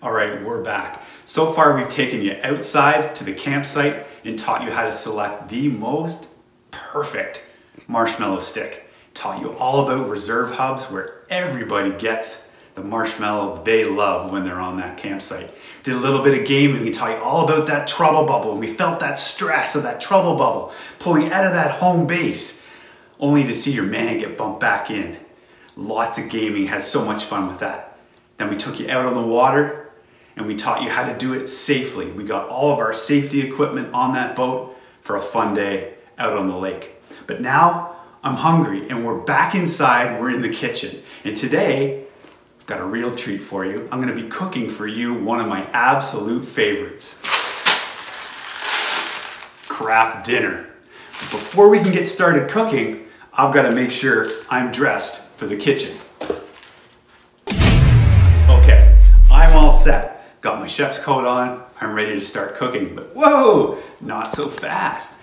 All right, we're back. So far, we've taken you outside to the campsite and taught you how to select the most perfect marshmallow stick. Taught you all about reserve hubs where everybody gets the marshmallow they love when they're on that campsite. Did a little bit of gaming. We taught you all about that trouble bubble, and we felt that stress of that trouble bubble pulling out of that home base, only to see your man get bumped back in. Lots of gaming, had so much fun with that. Then we took you out on the water and we taught you how to do it safely. We got all of our safety equipment on that boat for a fun day out on the lake. But now I'm hungry and we're back inside, we're in the kitchen. And today, I've got a real treat for you. I'm gonna be cooking for you one of my absolute favorites. Craft dinner. But before we can get started cooking, I've gotta make sure I'm dressed for the kitchen. Okay, I'm all set. Got my chef's coat on, I'm ready to start cooking, but whoa, not so fast.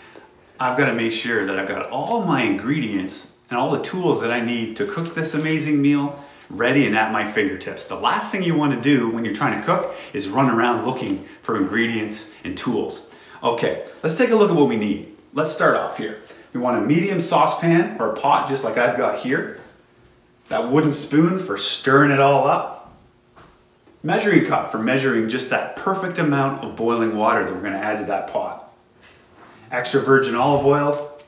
I've got to make sure that I've got all my ingredients and all the tools that I need to cook this amazing meal ready and at my fingertips. The last thing you want to do when you're trying to cook is run around looking for ingredients and tools. Okay, let's take a look at what we need. Let's start off here. We want a medium saucepan or a pot just like I've got here. That wooden spoon for stirring it all up. Measuring cup for measuring just that perfect amount of boiling water that we're going to add to that pot. Extra virgin olive oil.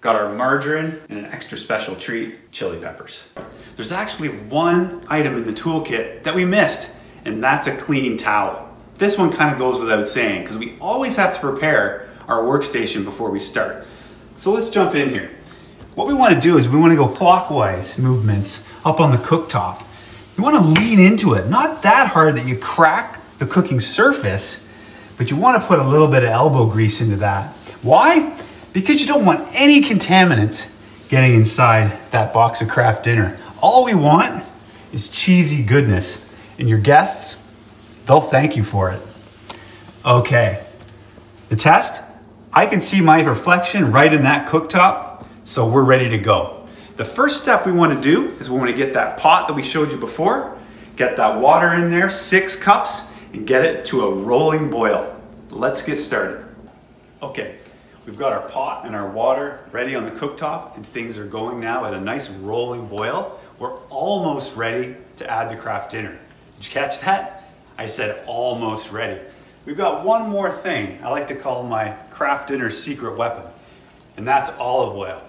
Got our margarine and an extra special treat, chili peppers. There's actually one item in the toolkit that we missed, and that's a clean towel. This one kind of goes without saying because we always have to prepare our workstation before we start. So let's jump in here. What we want to do is we want to go clockwise movements up on the cooktop. You want to lean into it, not that hard that you crack the cooking surface, but you want to put a little bit of elbow grease into that. Why? Because you don't want any contaminants getting inside that box of Kraft Dinner. All we want is cheesy goodness, and your guests, they'll thank you for it. Okay, the test, I can see my reflection right in that cooktop, so we're ready to go. The first step we want to do is we want to get that pot that we showed you before, get that water in there, 6 cups, and get it to a rolling boil. Let's get started. Okay, we've got our pot and our water ready on the cooktop, and things are going now at a nice rolling boil. We're almost ready to add the Kraft Dinner. Did you catch that? I said almost ready. We've got one more thing I like to call my Kraft Dinner secret weapon, and that's olive oil.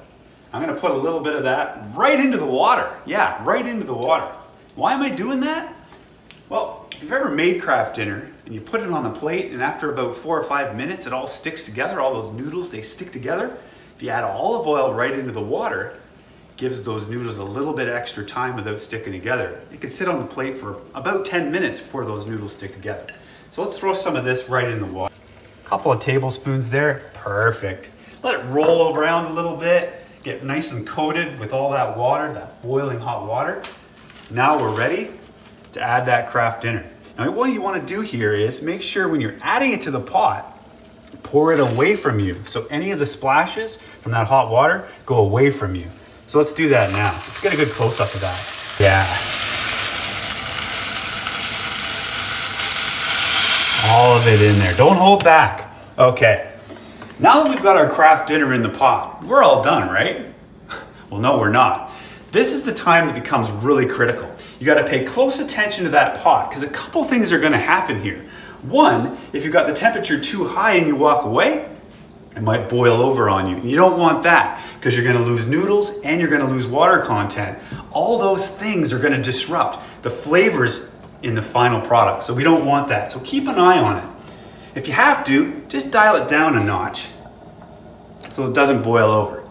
I'm gonna put a little bit of that right into the water. Yeah, right into the water. Why am I doing that? Well, if you've ever made Kraft Dinner and you put it on the plate and after about 4 or 5 minutes it all sticks together, all those noodles, they stick together. If you add olive oil right into the water, it gives those noodles a little bit extra time without sticking together. It can sit on the plate for about 10 minutes before those noodles stick together. So let's throw some of this right in the water. A couple of tablespoons there, perfect. Let it roll around a little bit. Get nice and coated with all that water, that boiling hot water. Now we're ready to add that Kraft Dinner. Now what you want to do here is make sure when you're adding it to the pot, pour it away from you. So any of the splashes from that hot water go away from you. So let's do that now. Let's get a good close-up of that. Yeah. All of it in there. Don't hold back. Okay. Now that we've got our Kraft Dinner in the pot, we're all done, right? Well, no, we're not. This is the time that becomes really critical. You gotta pay close attention to that pot because a couple things are gonna happen here. One, if you've got the temperature too high and you walk away, it might boil over on you. You don't want that because you're gonna lose noodles and you're gonna lose water content. All those things are gonna disrupt the flavors in the final product. So we don't want that. So keep an eye on it. If you have to, just dial it down a notch so it doesn't boil over.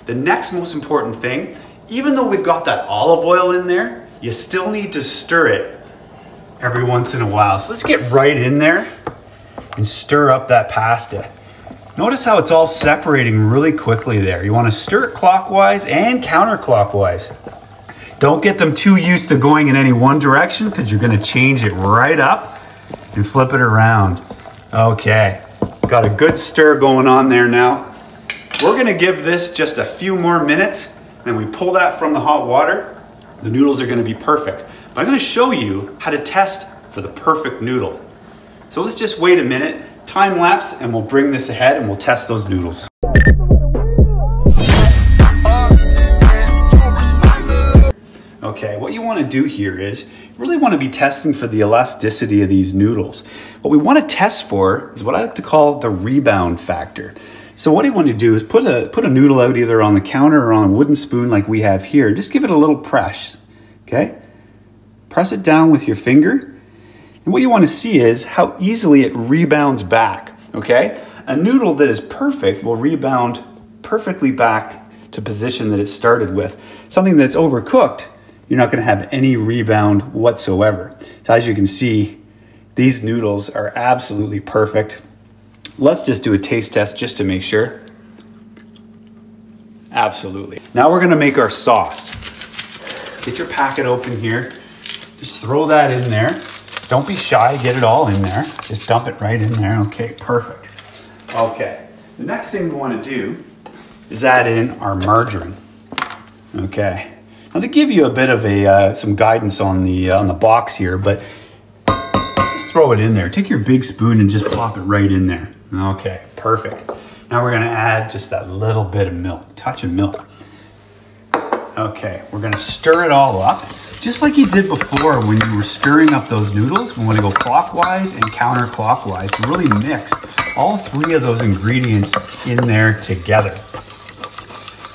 The next most important thing, even though we've got that olive oil in there, you still need to stir it every once in a while. So let's get right in there and stir up that pasta. Notice how it's all separating really quickly there. You want to stir it clockwise and counterclockwise. Don't get them too used to going in any one direction because you're going to change it right up and flip it around. Okay, got a good stir going on there now. We're gonna give this just a few more minutes, and we pull that from the hot water. The noodles are gonna be perfect. But I'm gonna show you how to test for the perfect noodle. So let's just wait a minute, time lapse, and we'll bring this ahead and we'll test those noodles. Okay, what you want to do here is you really want to be testing for the elasticity of these noodles. What we want to test for is what I like to call the rebound factor. So what you want to do is put a noodle out either on the counter or on a wooden spoon like we have here. Just give it a little press, okay? Press it down with your finger. And what you want to see is how easily it rebounds back, okay? A noodle that is perfect will rebound perfectly back to position that it started with. Something that's overcooked, you're not going to have any rebound whatsoever. So as you can see, these noodles are absolutely perfect. Let's just do a taste test just to make sure. Absolutely. Now we're going to make our sauce. Get your packet open here. Just throw that in there. Don't be shy, get it all in there. Just dump it right in there. Okay, perfect. Okay, the next thing we want to do is add in our margarine. Okay. Now they give you a bit of some guidance on the box here, but just throw it in there. Take your big spoon and just plop it right in there. Okay, perfect. Now we're gonna add just that little bit of milk, touch of milk. Okay, we're gonna stir it all up, just like you did before when you were stirring up those noodles. We wanna go clockwise and counterclockwise to really mix all three of those ingredients in there together.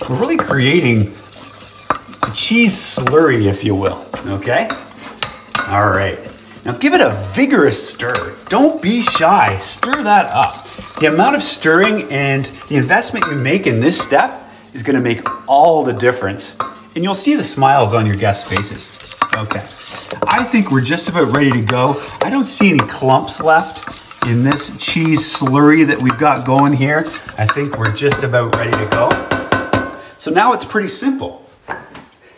We're really creating a cheese slurry, if you will, okay? All right, now give it a vigorous stir. Don't be shy, stir that up. The amount of stirring and the investment you make in this step is gonna make all the difference. And you'll see the smiles on your guests' faces. Okay, I think we're just about ready to go. I don't see any clumps left in this cheese slurry that we've got going here. I think we're just about ready to go. So now it's pretty simple.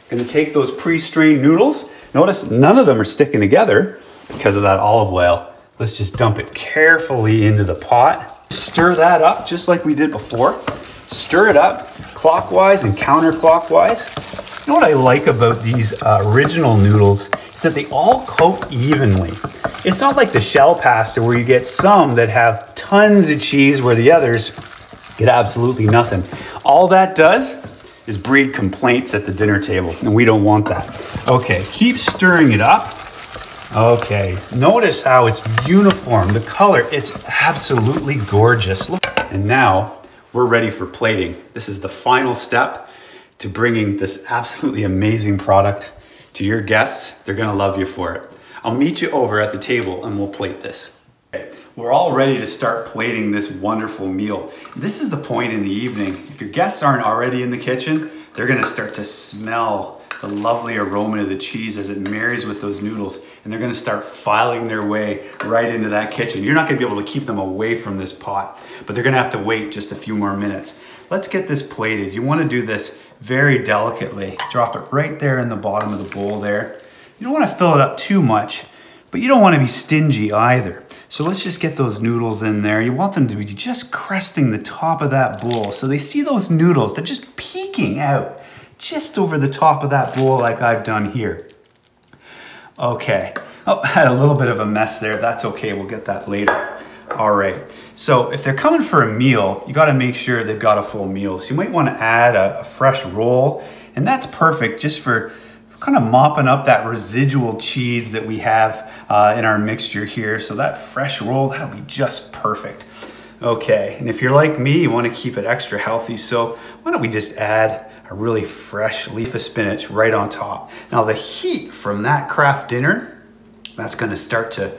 Gonna take those pre-strained noodles. Notice none of them are sticking together because of that olive oil. Let's just dump it carefully into the pot. Stir that up just like we did before. Stir it up clockwise and counterclockwise. You know what I like about these original noodles is that they all coat evenly. It's not like the shell pasta where you get some that have tons of cheese where the others get absolutely nothing. All that does is breed complaints at the dinner table, and we don't want that. Okay, keep stirring it up. Okay, notice how it's uniform, the color, it's absolutely gorgeous. Look. And now we're ready for plating. This is the final step to bringing this absolutely amazing product to your guests. They're gonna love you for it. I'll meet you over at the table and we'll plate this. Okay, we're all ready to start plating this wonderful meal. This is the point in the evening. If your guests aren't already in the kitchen, they're gonna start to smell the lovely aroma of the cheese as it marries with those noodles, and they're gonna start filing their way right into that kitchen. You're not gonna be able to keep them away from this pot, but they're gonna have to wait just a few more minutes. Let's get this plated. You wanna do this very delicately. Drop it right there in the bottom of the bowl there. You don't wanna fill it up too much, but you don't wanna be stingy either. So let's just get those noodles in there. You want them to be just cresting the top of that bowl. So they see those noodles, they're just peeking out just over the top of that bowl like I've done here. Okay, oh, I had a little bit of a mess there. That's okay, we'll get that later. All right, so if they're coming for a meal, you gotta make sure they've got a full meal. So you might wanna add a fresh roll, and that's perfect just for kind of mopping up that residual cheese that we have in our mixture here. So that fresh roll, that'll be just perfect. Okay, and if you're like me, you wanna keep it extra healthy, so why don't we just add a really fresh leaf of spinach right on top. Now the heat from that Kraft dinner, that's gonna start to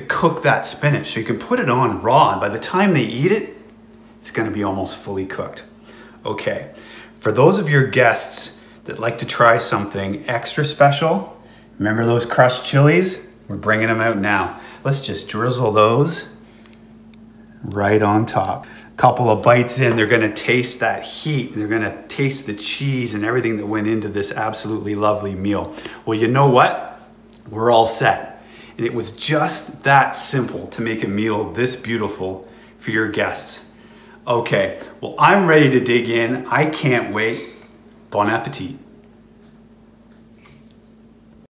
cook that spinach. So you can put it on raw, and by the time they eat it, it's gonna be almost fully cooked. Okay, for those of your guests that like to try something extra special, remember those crushed chilies? We're bringing them out now. Let's just drizzle those right on top. Couple of bites in, they're gonna taste that heat, they're gonna taste the cheese and everything that went into this absolutely lovely meal. Well, you know what? We're all set. And it was just that simple to make a meal this beautiful for your guests. Okay, well, I'm ready to dig in. I can't wait. Bon appetit.